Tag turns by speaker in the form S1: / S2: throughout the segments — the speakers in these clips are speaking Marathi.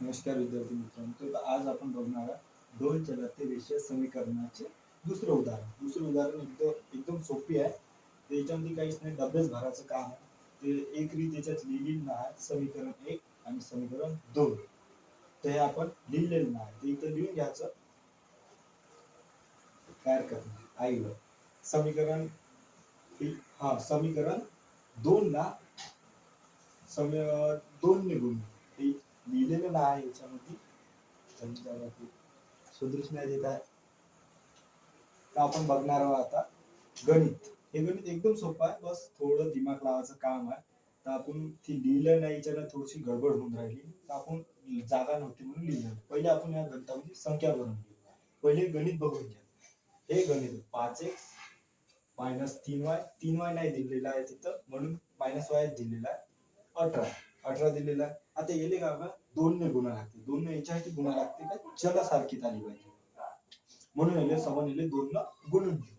S1: नमस्कार विद्यार्थी मित्रांनो. तर आज आपण बघणार आहोत दोन चलाचे रेषीय समीकरणाचे दुसरं उदाहरण. एकदम एकदम सोपी आहे. त्याच्यामध्ये काहीच नाही, डबेच भरायचं काम आहे. ते एक रीत त्याच्यात लिहिलेली नाही, समीकरण 1 आणि समीकरण 2. तर हे आपण लिहिलेलं नाही, ते इथं लिहून घ्यायचं. काय हरकत नाही, आईवर समीकरण समीकरण 2 ला 2 निघून ते लिहिलेलं नाही याच्यामध्ये. सुदृश नाही देत आहे. तर आपण बघणार आहोत आता गणित. हे गणित एकदम सोपं आहे, बस थोडं दिमाग लावायचं काम आहे. तर आपण ती लिहिलं नाही, याच्यानं थोडीशी गडबड होऊन राहिली. तर आपण जागा नव्हती म्हणून लिहिलं. पहिले आपण या गणितामध्ये संख्या भरून घेऊ. पहिले गणित बघून घ्या. हे गणित 5x - 3y, 3y नाही दिलेला आहे तिथं म्हणून -y दिलेला आहे. 18 दिलेला आहे. आता येले का 2 ने गुणा लागते. 2 ने याच्यासाठी गुणा लागते का चला सारखी आली पाहिजे, म्हणून याले समान याले 2 ला गुणून घेऊ.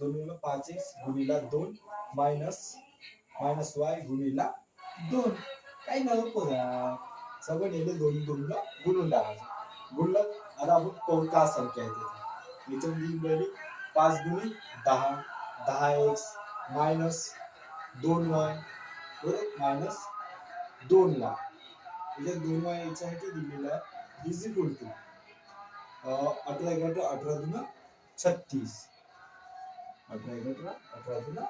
S1: 2 ला 5x गुणिला 2 y गुणिला 2. काही नको सगळं याले 2 ला गुणून टाकायचं. गुणलं आता आपण का संख्या येते याच्यामध्ये 5 गुणी 10, 10x मायनस 2y बरोबर मायनस 2 ला याच्यात 2y याच्यासाठी दिलेला आहे इज इक्वल टू 18 11 18 दुना 36. 18 11 18 दुना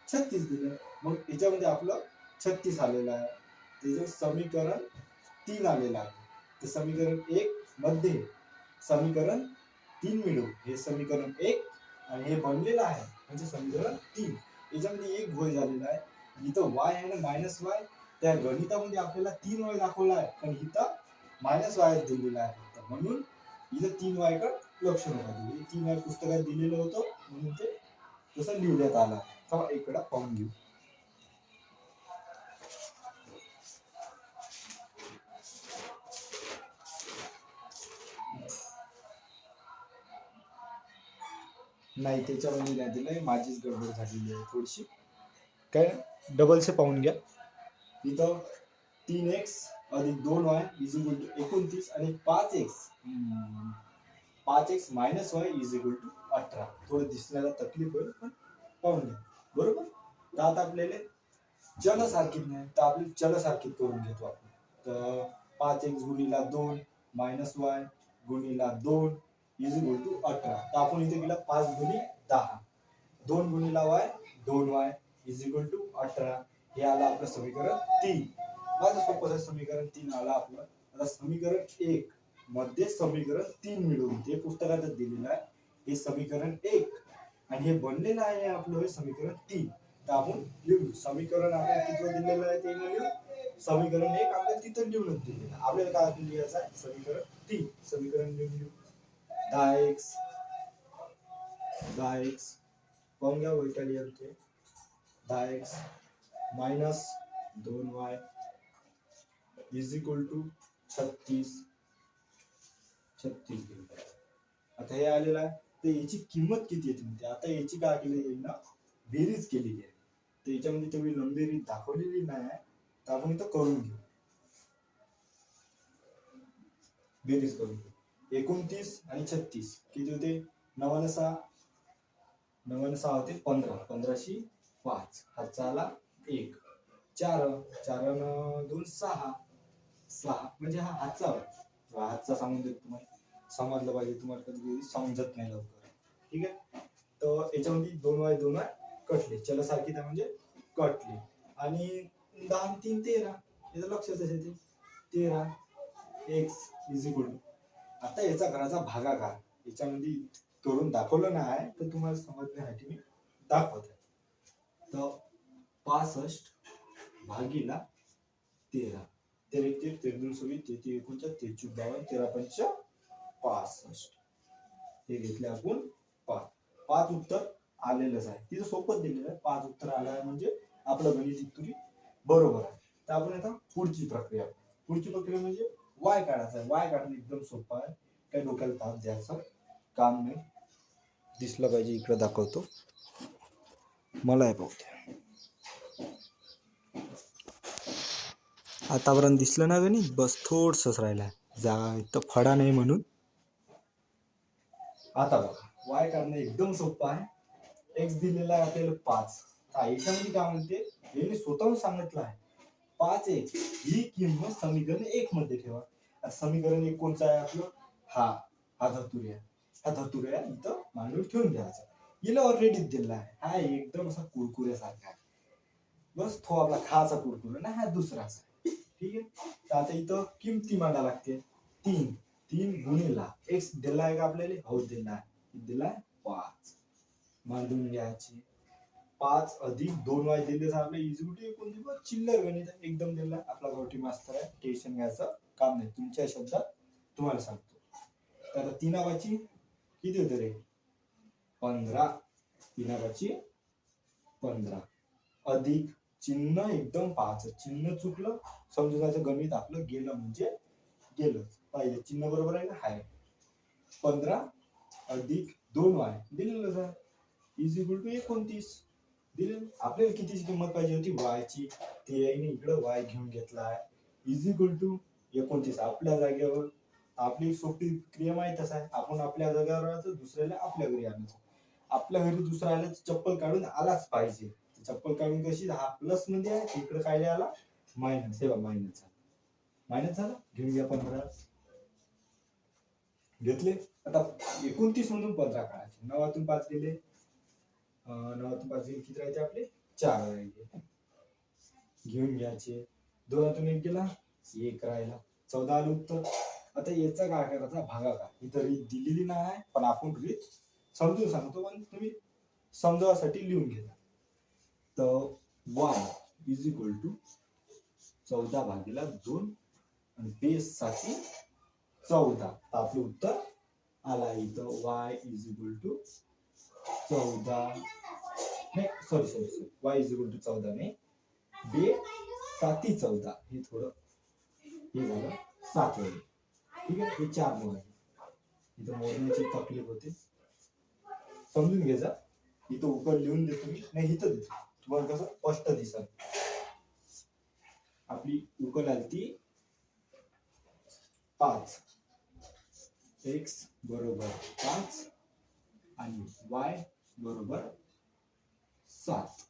S1: 36 दिलं. मग याच्यामध्ये आपलं 36 आलेलं आहे. त्याचं समीकरण 3 आलेलं आहे. ते समीकरण 1 मध्ये समीकरण 3 मिळवू. हे समीकरण 1 आणि हे बनलेलं आहे म्हणजे समीकरण 3. याच्यामध्ये एक घोळ झालेला आहे. इथं y आहे ना -y, त्या गणितामध्ये आपल्याला 3y दाखवला आहे, पण इथं -y दिलेला आहे. म्हणून इथं 3y कडे लक्ष नका देऊ. 3y पुस्तकात दिलेलं होतं म्हणून ते तसं लिहिण्यात आलं. तर इकडं पाहून घेऊ. नाही त्याच्यामध्ये नाही दिलंय, माझीच गडबड झालेली आहे थोडीशी. काय डबलचे पाहून घ्या. इथं 3x अधिक 2y इज इक्वल टू 29 आणि 5x minus y is equal to 18. थोडं दिसण्याला तकलीफ होईल पण पाहून घ्या बरोबर. तर आता आपल्याला चल सारखीत नाही, तर आपली चल सारखीत करून घेतो आपण. तर 5x गुणिला 2 मायनस y गुणिला 2 इज इक्वल टू 18. तर आपण इथे केला 5 गुणी 10, 2 गुणिला y 2y is equal to 18. हे आलं आपलं समीकरण 3. माझं सोपं समीकरण 3 आलं आपलं. आता समीकरण 1 मध्ये समीकरण 3 मिळवून ते पुस्तकातच दिलेलं आहे. हे समीकरण 1 आणि हे बनलेलं आहे आपलं हे समीकरण 3. तर आपण लिहू. समीकरण आपल्याला तिथं दिलेलं आहे ते लिहू. समीकरण 1 आपल्याला तिथं लिहूनच दिलेलं आहे. आपल्याला काय लिहायचं आहे समीकरण 3. समीकरण लिहून घेऊ. 10x पाहून घ्या वैताली होते. 10x minus 2y is equal to 36. आता हे आलेलं आहे. तर याची किंमत किती येते म्हणते. आता याची काय केली ना बेरीज केलेली आहे. तर याच्यामध्ये तेवढी लंबेरीज दाखवलेली नाही आहे, तर आपण इथं करून घेऊ. बेरीज करून घेऊ. 29 आणि 36 किती होते. 9 6 होते 15. 15 5 हातचा आला 1. 4 4 2 6 म्हणजे हा हातचा सांगून देतो तुम्हाला. समजलं पाहिजे तुम्हाला, कधी समजत नाही लवकर. ठीक आहे. तर याच्यामध्ये 2y कटले, चला सारखी म्हणजे कटले. आणि 10 3 13 याचं लक्षात येते 13 x इज इक्वल टू. आता याचा घराचा भागाकार याच्यामध्ये करून दाखवलं नाही, तर तुम्हाला समजण्यासाठी मी दाखवत आहे. तर 65 भागीला 13. 13 13 23 29 53 13 पंच 65. हे घेतले आपण 5 उत्तर आलेलंच आहे. तिथं सोपं दिलेलं आहे. 5 उत्तर आलं आहे म्हणजे आपलं गणित इतुरी बरोबर आहे. तर आपण आता पुढची प्रक्रिया म्हणजे y काढायचा आहे. y काढणं एकदम सोपं आहे. काही डोक्याला ताप द्यायचं काम नाही. दिसलं पाहिजे, इकडे दाखवतो मला आहे पाहू द्या. आतापर्यंत दिसलं ना गणित? बस थोडसंच राहिलं जा इथं फडा नाही म्हणून. आता बघा वाय काढणं एकदम सोपं आहे. एक्स दिलेला आहे आपल्याला 5. याच्यामध्ये काय म्हणते यांनी स्वतःहून सांगितलं आहे 5x ही किंमत समीकरण 1 मध्ये ठेवा. आता समीकरण 1 कोणचं आहे आपलं? हा हा धतुर्या. हा धतुर्या इथं मांडून ठेवून द्यायचा. हिला ऑलरेडी दिलेला आहे. हा एकदम असा कुरकुऱ्यासारखा आहे. बस तो आपला खाचा कुरकुरा ना हा दुसराच आहे. ठीक आहे. तर आता इथं किमती मांडा लागते 3 गुणिला एक्स दिलाय का आपल्याला? हो दिलाय. दिलाय 5 मांडून घ्यायची. 5 अधिक 2y दिले तर आपल्या इजिबिलिटी कोणती पण चिल्लर गणित एकदम दिला. आपला गावठी मास्तर आहे. टेन्शन घ्यायचं काम नाही. तुमच्या शब्दात तुम्हाला सांगतो. तर 3 किती होते रे? 15. 3 15 अधिक चिन्ह एकदम 5. चिन्ह चुकलं समजून जायचं गणित आपलं गेलं म्हणजे गेलं. पाहिजे चिन्ह बरोबर आहे ना? हाय. 15 अधिक 2y दिलेलं आहे इज इक्वल टू 29 दिलेलं. आपल्याला कितीची किंमत पाहिजे होती? y ची. ते याने इकडे y घेऊन घेतलाय इज इक्वल टू 29. आपल्या जागेवर आपली सोपी क्रिया माहीतच आहे. आपण आपल्या जागेवर राहायचं, दुसऱ्याला आपल्या घरी आणायचं. आपल्या घरी दुसरा आला चप्पल काढून आलाच पाहिजे. चप्पल काढून कशी? हा प्लस मध्ये आहे, इकडे काय आला? मायनस. हे बघा मायनस झाला. मायनस झाला. घेऊन घ्या 15 घेतले. आता 29 मधून 15 काढायचे. 9 5 गेले. 9 5 गेले किती राहते आपले? 4 राहिले. घेऊन घ्यायचे. 2 1 गेला 1 राहिला. 14 आलं उत्तर. आता याचा काय करायचा? भागाकार. इथं रीत दिलेली नाही पण आपण रीत समजून सांगतो पण तुम्ही समजावासाठी लिहून घ्या. तर y इज इक्वल टू 14/2 आणि बेस साठी 14. तर आपलं उत्तर आला इथं y इज इक्वल टू 14 नाही sorry y is equal to 14 नाही बे 7 14. हे थोडं हे झालं 7 वेळे. ठीक आहे. हे 4 मोड आहे. इथं मोडण्याची तकलीफ होते समजून घ्यायचा. इथं उकड लिहून देतो मी नाही इथं देतो तुम्हाला कसं स्पष्ट दिसल. आपली उकल आली ती 5 x बरोबर 5 आणि y बरोबर 7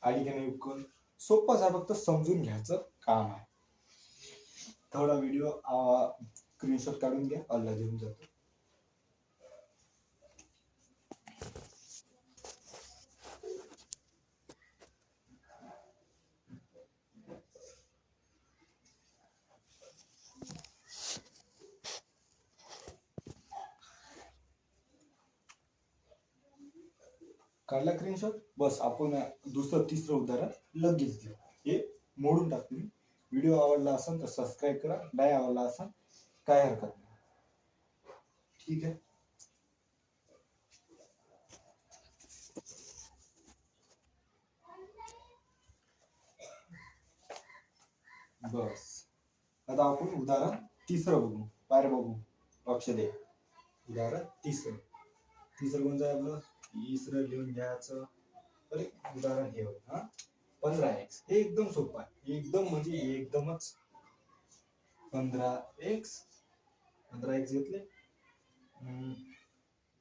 S1: आली का नाही उकल? सोपंच आहे. फक्त समजून घ्यायचं काम आहे. थोडा व्हिडिओ स्क्रीनशॉट काढून घ्या. अल्ला घेऊन जातो. काढला स्क्रीनशॉट. बस आपण दुसरं तिसरं उदाहरण लगेच घेऊ. हे मोडून टाकतो मी. व्हिडिओ आवडला असेल तर सबस्क्राईब करा. नाही आवडला असेल काय हरकत नाही. ठीक आहे. बस आता आपण उदाहरण तिसरं बघू. बाहेर बघू. लक्ष दे. उदाहरण तिसरं कोणतं आहे आपलं? तिसरं लिहून घ्यायचं. अरे उदाहरण हे होतं 15x. हे एकदम सोपं आहे. एकदम म्हणजे एकदमच 15x घेतले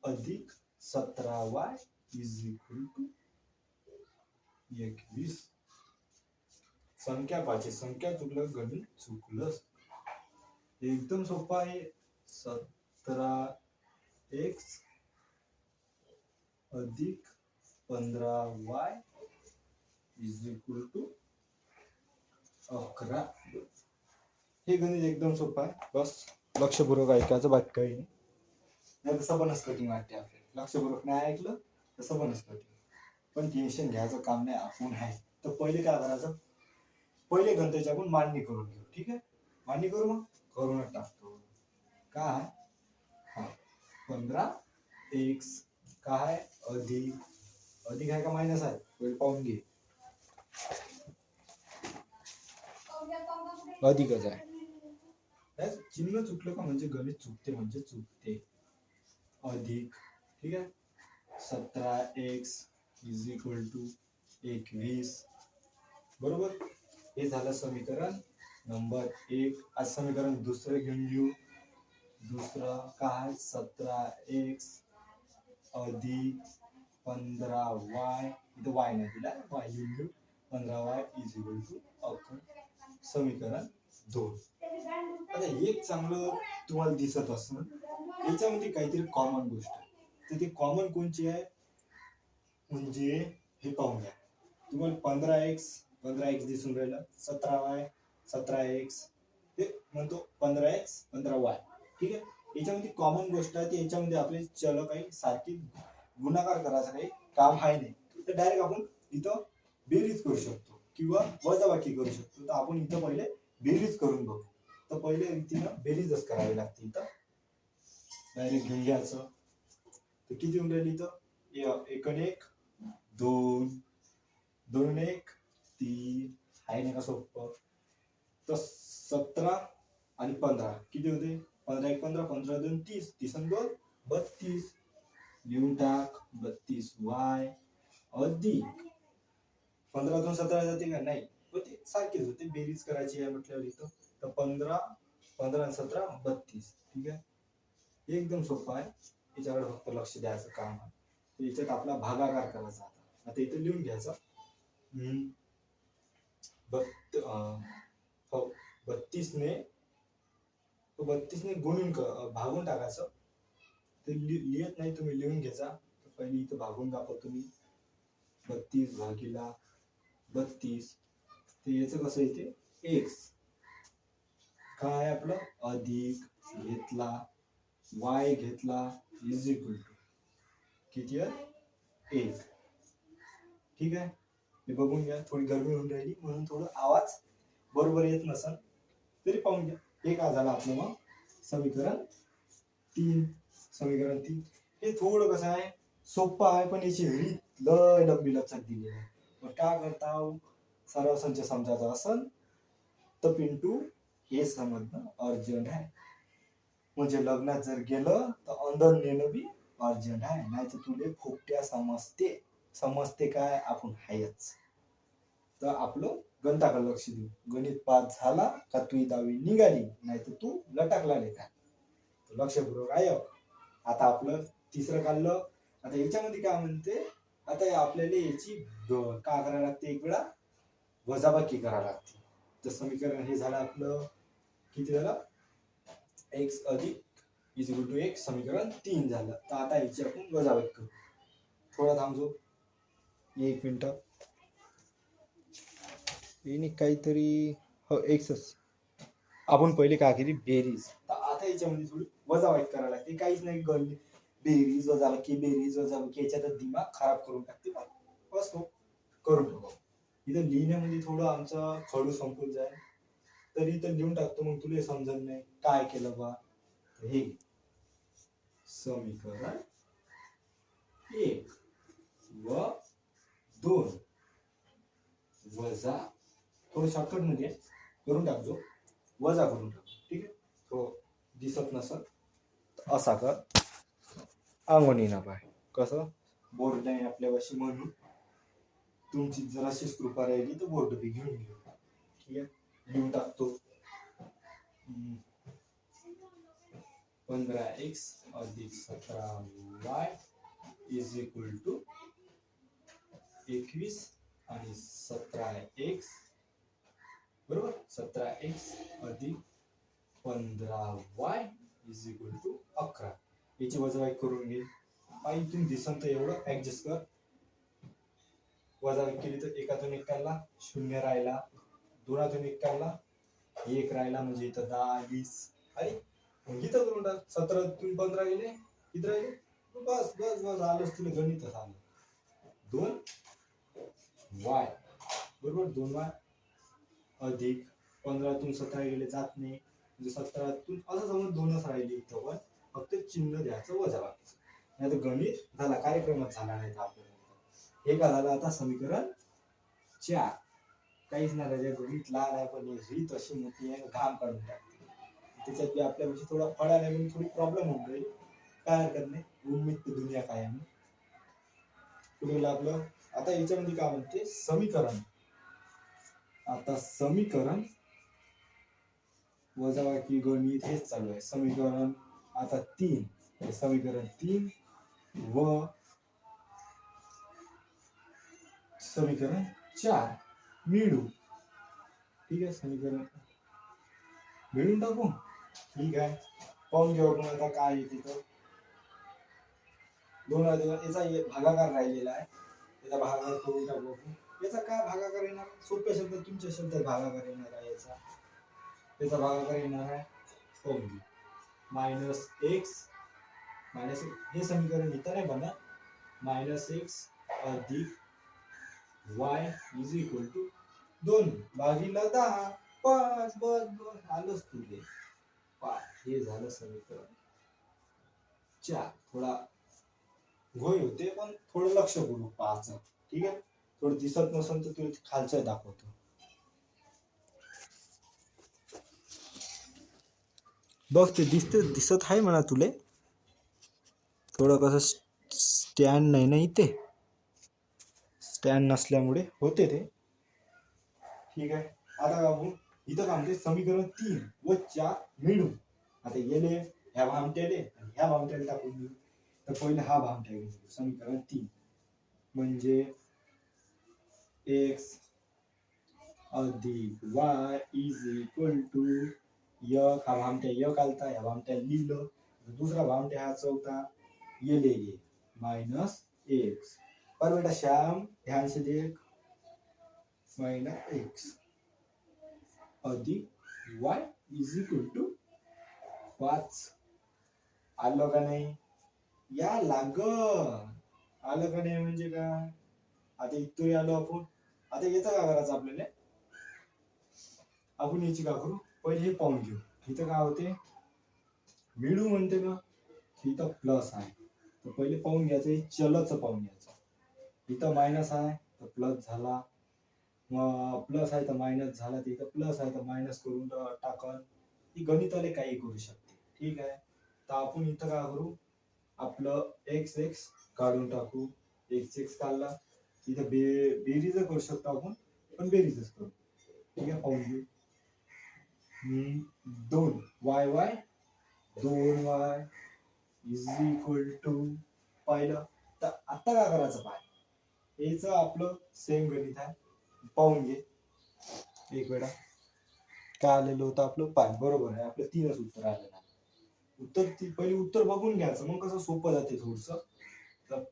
S1: अधिक 17y इज इक्वल टू 21. संख्या पाहिजे. संख्या चुकलं गणित चुकलं. एकदम सोपं आहे. 17x अधिक 15y इज इक्वल टू 11. हे गणित एकदम सोपं आहे. बस लक्षपूर्वक ऐकायचं. बाकी काही नाही. तसं बनच कठीण वाटते आपल्याला. लक्षपूर्वक नाही ऐकलं तसं बनच कठीण. पण टेन्शन घ्यायचं काम नाही. आपण आहे तर पहिले काय करायचं? पहिले गणिताची आपण मांडणी करून घेऊ. ठीक आहे. मांडणी करू मग करूनच टाकतो. काय हा 15x काय अधिक आहे का मायनस आहे? पहिले पाहून घे. अधिकच आहे. चिन्ह चुकलं का म्हणजे गणित चुकते म्हणजे चुकते. अधिक. ठीक आहे. 17x इज इक्वल टू 21 बरोबर. हे झालं समीकरण नंबर 1. आज समीकरण दुसरं घेऊन घेऊ. दुसरं काय 17x अधिक 15y, इथं y नाही दिला, y लिहून घेऊ. 15y is equal to 11. समीकरण 2. आता एक चांगलं तुम्हाला दिसत असं याच्यामध्ये काहीतरी कॉमन गोष्ट आहे. तर ते कॉमन कोणची आहे म्हणजे हे पाहून घ्या. तुम्हाला 15x दिसून राहिलं, 17x हे म्हणतो 15x 15y. ठीक आहे. याच्यामध्ये कॉमन गोष्ट आहे ती याच्यामध्ये आपले चल काही सारखी गुणाकार करायचं काही काम आहे नाही. तर डायरेक्ट आपण इथं बेरीज करू शकतो किंवा वजाबाकी करू शकतो. तर आपण इथं पहिले बेरीज करून बघू. तर पहिले रीतीनं बेरीजच करावी लागते. इथं डायरेक्ट घेऊन घ्यायचं. तर किती होऊन राहिली इथं 1 आणि 1 2 2 आणि 1 3 आहे नाही का सोपं. तर 17 आणि 15 किती होते 15 1 15 15 2 30 30 आणि 2 32. लिहून टाक 32y अधिक 15 2 17 जाते का नाही होते सारखेच होते. बेरीज करायची आहे म्हटल्यावर इथं तर 15 15 आणि 17 32. ठीक आहे. एकदम सोपं आहे. याच्याकडे फक्त लक्ष द्यायचं काम आहे. तर याच्यात आपला भागाकार करायचा. आता इथं लिहून घ्यायचं 32 ने गुणून भागून टाकायचं. ते लिहित नाही तुम्ही लिहून घ्यायचा. पहिले इथं भागून दाखव तुम्ही 32 भागीला 32. ते याचं कसं येते x काय आपलं अधिक घेतला y घेतला इज इक्वल टू किती आहे 1. ठीक आहे. हे बघून घ्या. थोडी गरमी होऊन राहिली म्हणून थोडं आवाज बरोबर येत नसेल तरी पाहून घ्या. हे काय झालं आपलं मग समीकरण 3. समीकरण 3 हे थोडं कसं आहे सोपं आहे पण याची रीत लय लंबी लचक दिली आहे. मग काय करता सर्व संच समजायचा असेल तर पिंटू हे समजणं अर्जंट आहे. म्हणजे लग्नात जर गेलं तर अंदर नेणं बी अर्जंट आहे. नाही तर तुले फुकट्या समजते काय आपण हायच. तर आपलं गणिताकडे लक्ष देऊ. गणित पास झाला का तू 10वी निघाली नाही तर तू लटकला नाही का. लक्षपूर्वक ऐक. आता आपलं तिसरं काढलं. आता याच्यामध्ये काय म्हणते आता आपल्याला याची काय करायला लागते एक वेळा वजाबाकी करायला लागते. तर समीकरण हे झालं आपलं किती झालं x अधिक इज इक्वल टू 1. समीकरण 3 झालं. तर आता याची आपण वजाबाकी करू. थोडा थांबतो 1 मिनिट. येणे काहीतरी हो एक्सच आपण पहिले काय केली बेरीज. तर आता याच्यामध्ये थोडी वजाबाकी करायला लागते. काहीच नाही गणली बेरीज वजाबाकी याच्यात दिमाग खराब करून टाकते. बस करून टाकू. इथं लिहिण्यामध्ये थोडं आमचा खडू संपून जाईल तरी इथं लिहून टाकतो. मग तुला समजत नाही काय केलं बा. हे समीकरण 1 व 2 वजा थोडं शॉर्टकट मध्ये करून टाकतो. वजा करून टाकतो. ठीक आहे. तो दिसत नसत असा कर अंगणी ना पाय कसं बोर्ड नाही आपल्यापाशी म्हणून तुमची जराशीच कृपा राहिली तर बोर्ड बी घेऊन घेऊ. ठीक आहे. लिहून टाकतो 15x अधिक 17y इज इक्वल टू 21 आणि 17x बरोबर 17x अधिक 15y इज इक्वल टू 11. याची वजाबाकी करून घे. इथून दिसन तर एवढं ऍडजस्ट कर. वजाबाकी केली तर एकातून एक काढला 0 राहिला. दोनातून एक काढला 1 राहिला. म्हणजे इथं 10 20 आणि इथं करून टाक. 17तून 15 गेले इथं राहिले. बस बस बस आलंच तुला गणित आलं. 2y बरोबर 2y अधिक 15तून 17 गेले जात नाही. म्हणजे 17तून असं समज 2च राहिले. इथं पण फक्त चिन्ह द्यायचं वजाबाकीचं. नाही तर गणित झाला कार्यक्रमच झाला नाही. आपल्याला हे का झालं आता समीकरण 4. काहीच नाही राहिलं. गणित लहान आहे पण रीत अशी मोठी आहे घाम काढून टाकते. त्याच्यात आपल्यापाशी थोडा फळा नाही म्हणून थोडी प्रॉब्लेम होऊन राहील. काय हरकत नाही. उम्मीद तर दुनिया काय आहे. पुढे आपलं आता याच्यामध्ये काय म्हणते समीकरण आता समीकरण वजाबाकी गणित हेच चालू आहे. समीकरण आता 3, समीकरण 3 व समीकरण 4 मिळू. ठीक आहे, समीकरण मिळून टाकू. ठीक आहे, पाहून घेऊ आपण आता काय आहे तिथं. 2 याचा भागाकार राहिलेला आहे, त्याचा भागाकार करून टाकू आपण. याचा काय भागाकार येणार? सोप्या शब्दात तुमच्या शब्दात भागाकार येणार आहे. त्याचा भागाकार येणार आहे मायनस एक्स मायनस, हे समीकरण इथं नाही बनणार. मायनस एक्स अधिक वाय इज इक्वल टू 2 भागिले 10. बस बस बस आलंच तुझे 5. हे झालं समीकरण 4. थोडा घोय होते पण थोडं लक्ष करू पाहायचं. ठीक आहे, थोडं दिसत नसेल तर तुला खालचं दाखवतो. बघ ते दिसत आहे म्हणा तुले. थोडं कसं स्टँड नाही ना इथे, स्टँड नसल्यामुळे होते ते. ठीक आहे, आता बाबू इथं काय म्हणते, समीकरण 3 व 4 मिळून. आता येले ह्या भामट्याले आणि ह्या भामट्याला टाकून देऊ. तर पहिले हा भामट्या घेऊ. समीकरण 3 म्हणजे एक्स अधिक वाय इज इक्वल टू यक. हा भामट्या यक आलता, ह्या भामट्या लिहिलं. दुसरा भामट्या हा चौथा येले मायनस एक्स. पर बेटा श्याम ध्यान से देख, मायनस एक्स अधिक वाय इज इक्वल टू 5. आलं का नाही? या लागल. आलं का नाही म्हणजे काय? आता इथं आलो आपण. आता याचं काय करायचं आपल्याला? आपण याची काय करू, पहिले हे पाहून घेऊ. इथं काय होते, मिळू म्हणते ना, इथं प्लस आहे. तर पहिले पाहून घ्यायचं, हे चलच पाहून घ्यायचं. इथं मायनस आहे तर प्लस झाला, मग प्लस आहे तर मायनस झाला, तिथं प्लस आहे तर मायनस करून टाकन. ही गणिताले काही करू शकते. ठीक आहे, तर आपण इथं काय करू, आपलं एक्स एक्स काढून टाकू. एक्स एक्स काढला, इथं बेरीज करू शकतो आपण, पण बेरीजच करू. ठीक आहे, पाहून घेऊ. 2 y y 2 y is equal to, पाहिलं. तर आता काय करायचं पाय, हेच आपलं सेम गणित आहे. पाहून घे एक वेळा काय आलेलं होतं आपलं. पाय बरोबर आहे, आपलं 3च उत्तर आलेलं आहे. उत्तर पहिले उत्तर बघून घ्यायचं, मग कसं सोपं जाते थोडस. तर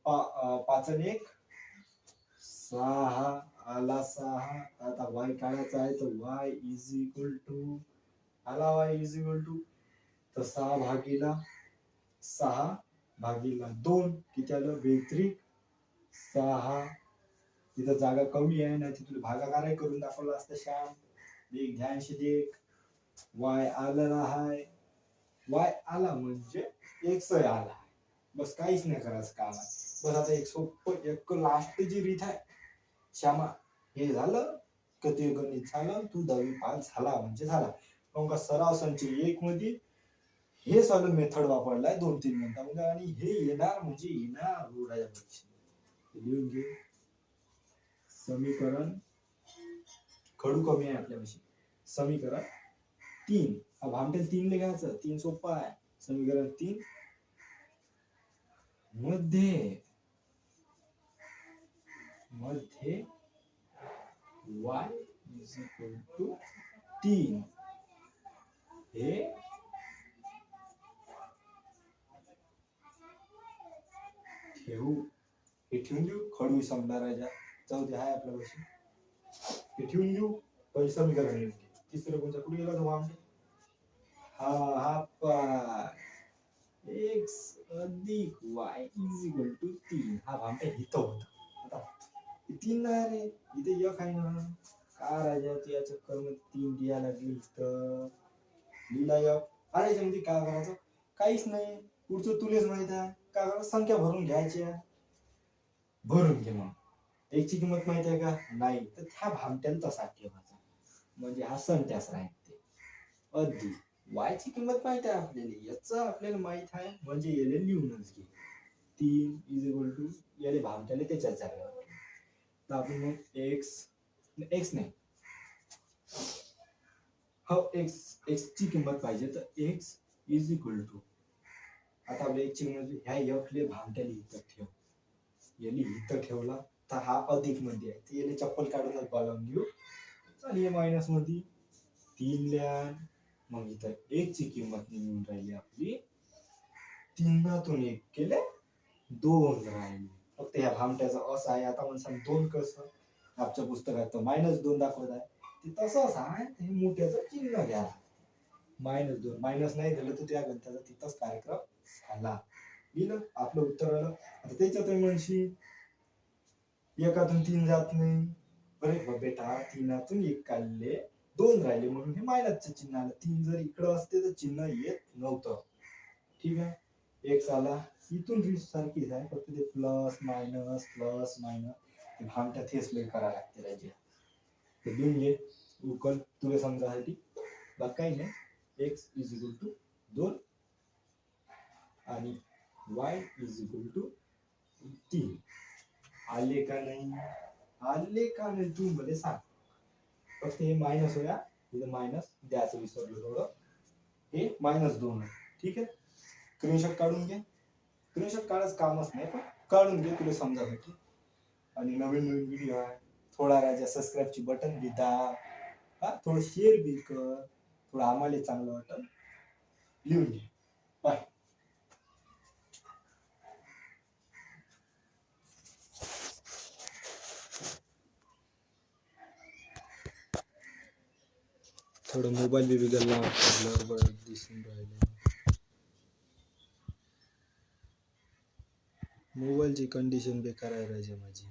S1: 5 आणि 1 6 आला 6. आता वाय काढायचा आहे, तर वाय इज इक्वल टू आला, वाय इज इक्वल टू, तर 6 भागीला 6 भागीला 2 किती आलं, 32. 6 तिथं जागा कमी आहे, नाही तुला भागाकार करून दाखवला असतं श्याम. देख ध्यानशी देख, वाय आलेला आहे. वाय आला म्हणजे एक्स आला. बस काहीच नाही करायचं काम आहे. बस आता एक सोपं एक लास्टची रीत आहे श्यामा. हे झालं का ते गणित झालं, तू 10वी पास झाला म्हणजे झाला. मग सराव संच 1 मध्ये हे सॉल्व मेथड वापरलाय 2-3 मिनिटांमध्ये, आणि हे येणार म्हणजे येणार रोडाच्या परीक्षेत. लिहून घे. समीकरण खडू कमी आहे आपल्यापाशी. समीकरण 3, हा भामटेल 3 ले घ्यायचं. 3 सोपं आहे. समीकरण 3 मध्ये y इज इक्वल टू 3 हे ठेवू. हे ठेवून देऊ. खडू संपला राजा, जाऊ दे, आहे आपल्यापाशी. हे ठेवून देऊ. पहिले समीकरण लिहून घे. तिसरं कोणतं कुठे गेला तो भामटे? हा पाय एक्स अधिक वाय इज इक्वल टू 3. हा भामटे इथं होता. आता 3 नाही रे, इथे एक आहे ना. का राजा तू या चक्कर मध्ये 3 लिहा लागली इथं. लिहिला एक. अरे याच्यामध्ये काय करायचं, काहीच नाही. पुढचं तुलेच माहित आहे. काय करायचं, संख्या भरून घ्यायच्या. भरून घे. मग एकची किंमत माहिती आहे का? नाही. तर त्या भामट्याला तसा ठेवायचा, म्हणजे हा संत्यास राहते. अधिक वायची किंमत माहिती आहे आपल्याला, याच आपल्याला माहित आहे, म्हणजे याला लिहूनच घे. 3 इज इक्वल टू, याला भामट्याला त्याच्याच जागेवर. तर आपण मग एक्स नाही हो एक्स ची किंमत पाहिजे तर एक्स इज इक्वल टू, आता आपल्या एक्स ची किंमत ह्या एफ ले भामट्याला इथं ठेव, याने इथं ठेवला तर हा अधिक मध्ये आहे, तर याने चप्पल काढूनच बोलावून घेऊ. चल हे मायनस मध्ये 3 लिहा, मग इथं एक ची किंमत निघून राहिली आपली 3 1 केले 2 राहिले. फक्त ह्या भामट्याचं असं आहे, आता म्हणसान 2 कसं आमच्या पुस्तकात -2 दाखवत आहे, ते तसंच आहे, हे मोठ्याचं चिन्ह घ्या. -2 मायनस नाही दिलं तर त्या गणिताचा तिथंच कार्यक्रम झाला. लिहिलं आपलं उत्तर आलं. आता त्याच्यात म्हणशी एकातून 3 जात नाही, अरे बेटा 3तून 1 काढले 2 राहिले म्हणून हे मायनसचं चिन्ह आलं. 3 जर इकडं असते तर चिन्ह येत नव्हतं. ठीक आहे, एक्स आला, इथून रीत सारखीच आहे, फक्त ते प्लस मायनस भामट्यात हेच लय करायला लागते राजे. तर लिहून घे उकल तुला समजासाठी, बाकी काही नाही. एक्स इज इक्वल टू 2 आणि वाय इज इक्वल टू 3. आले का नाही? आले का नाही तू मला सांग. फक्त हे मायनस होया, इथं मायनस द्यायचं विसरलो थोडं, हे -2 आहे. ठीक आहे, स्क्रीनशॉट काढून घे. स्क्रीनशॉट काढायचं कामच नाही, पण काढून घे तुला समजासाठी. आणि नवीन व्हिडिओ आहे, थोडा राजा सबस्क्राईबची बटन बी दाब, हा थोडं शेअर बी कर, थोडं आम्हाला चांगलं वाटतं. लिहून घे. बाय. थोडं मोबाईल बी बिघडला, ब्लर दिसून राहिलं. मोबाईलची कंडिशन बेकार आहे राजा माझी.